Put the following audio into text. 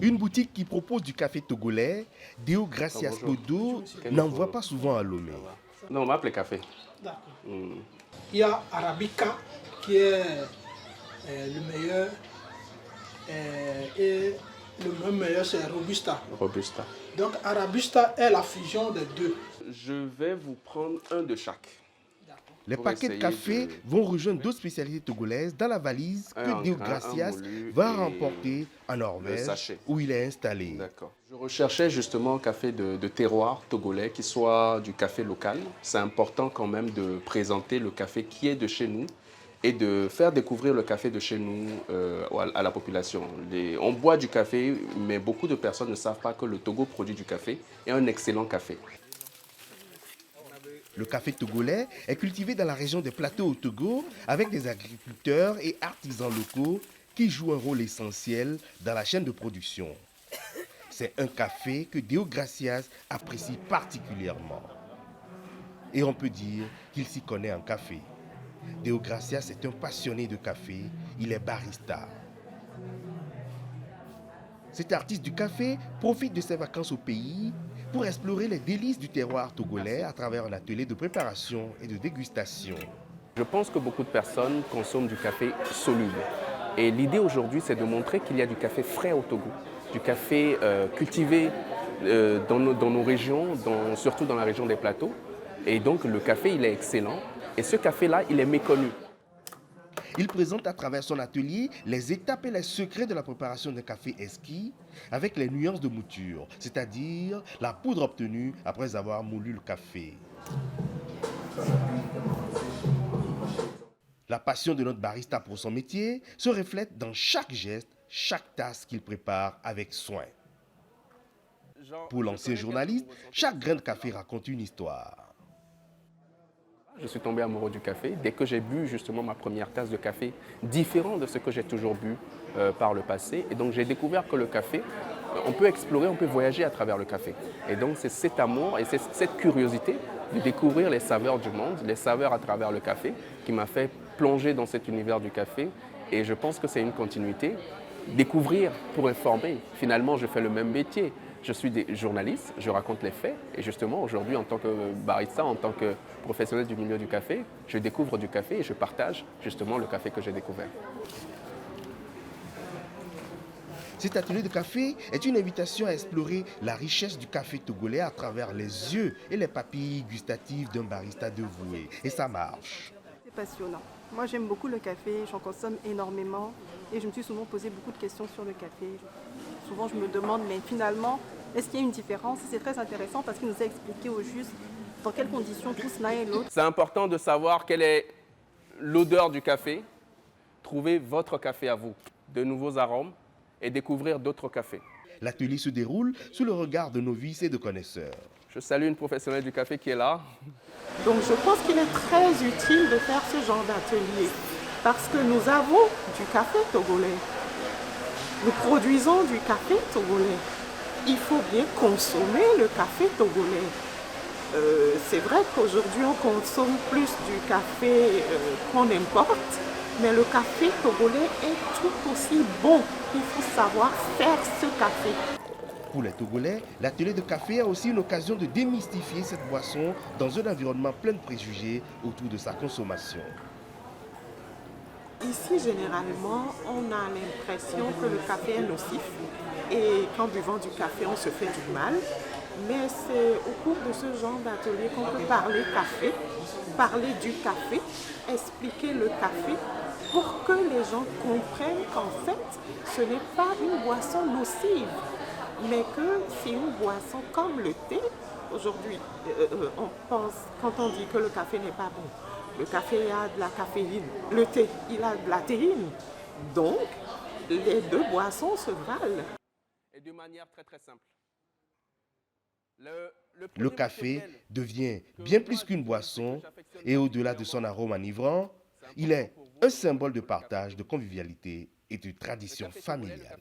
Une boutique qui propose du café togolais, Deo Gracias Bonjour. Odo, n'en voit pas souvent à Lomé. Non, on m'appelle café. D'accord. Hmm. Il y a Arabica qui est le meilleur et le même meilleur c'est Robusta. Robusta. Donc Arabica est la fusion des deux. Je vais vous prendre un de chaque. Les Pour paquets de essayer café de- vont rejoindre d'autres spécialités togolaises dans la valise Un que en Deo grain, un Gracias moulu va et remporter en Norvège sachet. où il est installé. D'accord. Je recherchais justement un café de terroir togolais qui soit du café local. C'est important quand même de présenter le café qui est de chez nous et de faire découvrir le café de chez nous à la population. On boit du café, mais beaucoup de personnes ne savent pas que le Togo produit du café et un excellent café. Le café togolais est cultivé dans la région des plateaux au Togo avec des agriculteurs et artisans locaux qui jouent un rôle essentiel dans la chaîne de production. C'est un café que Deo Gracias apprécie particulièrement. Et on peut dire qu'il s'y connaît en café. Deo Gracias est un passionné de café, il est barista. Cet artiste du café profite de ses vacances au pays pour explorer les délices du terroir togolais à travers un atelier de préparation et de dégustation. Je pense que beaucoup de personnes consomment du café soluble. Et l'idée aujourd'hui, c'est de montrer qu'il y a du café frais au Togo, du café cultivé dans nos régions, surtout dans la région des plateaux. Et donc le café, il est excellent. Et ce café-là, il est méconnu. Il présente à travers son atelier les étapes et les secrets de la préparation d'un café esquis avec les nuances de mouture, c'est-à-dire la poudre obtenue après avoir moulu le café. La passion de notre barista pour son métier se reflète dans chaque geste, chaque tasse qu'il prépare avec soin. Pour l'ancien journaliste, chaque grain de café raconte une histoire. Je suis tombé amoureux du café dès que j'ai bu justement ma première tasse de café, différent de ce que j'ai toujours bu par le passé. Et donc j'ai découvert que le café, on peut explorer, on peut voyager à travers le café. Et donc c'est cet amour et c'est cette curiosité de découvrir les saveurs du monde, les saveurs à travers le café, qui m'a fait plonger dans cet univers du café. Et je pense que c'est une continuité. Découvrir pour informer. Finalement, je fais le même métier. Je suis journaliste, je raconte les faits. Et justement, aujourd'hui, en tant que barista, en tant que professionnel du milieu du café, je découvre du café et je partage justement le café que j'ai découvert. Cet atelier de café est une invitation à explorer la richesse du café togolais à travers les yeux et les papilles gustatives d'un barista dévoué. Et ça marche. C'est passionnant. Moi, j'aime beaucoup le café, j'en consomme énormément et je me suis souvent posé beaucoup de questions sur le café. Souvent, je me demande, mais finalement, est-ce qu'il y a une différence? C'est très intéressant parce qu'il nous a expliqué au juste dans quelles conditions tous l'un et l'autre. C'est important de savoir quelle est l'odeur du café, trouver votre café à vous, de nouveaux arômes et découvrir d'autres cafés. L'atelier se déroule sous le regard de novices et de connaisseurs. Je salue une professionnelle du café qui est là. Donc je pense qu'il est très utile de faire ce genre d'atelier parce que nous avons du café togolais. Nous produisons du café togolais. Il faut bien consommer le café togolais. C'est vrai qu'aujourd'hui on consomme plus du café qu'on importe, mais le café togolais est tout aussi bon. Il faut savoir faire ce café. Pour les Togolais, l'atelier de café a aussi une occasion de démystifier cette boisson dans un environnement plein de préjugés autour de sa consommation. Ici, généralement, on a l'impression que le café est nocif et qu'en buvant du café, on se fait du mal. Mais c'est au cours de ce genre d'atelier qu'on peut parler café, parler du café, expliquer le café pour que les gens comprennent qu'en fait, ce n'est pas une boisson nocive, mais que c'est une boisson comme le thé. Aujourd'hui, on pense, quand on dit que le café n'est pas bon, le café a de la caféine, le thé, il a de la théine. Donc, les deux boissons se valent. Et de manière très très simple. Le café devient bien plus qu'une boisson et au-delà de son arôme enivrant, il est un symbole de partage, de convivialité et de tradition familiale.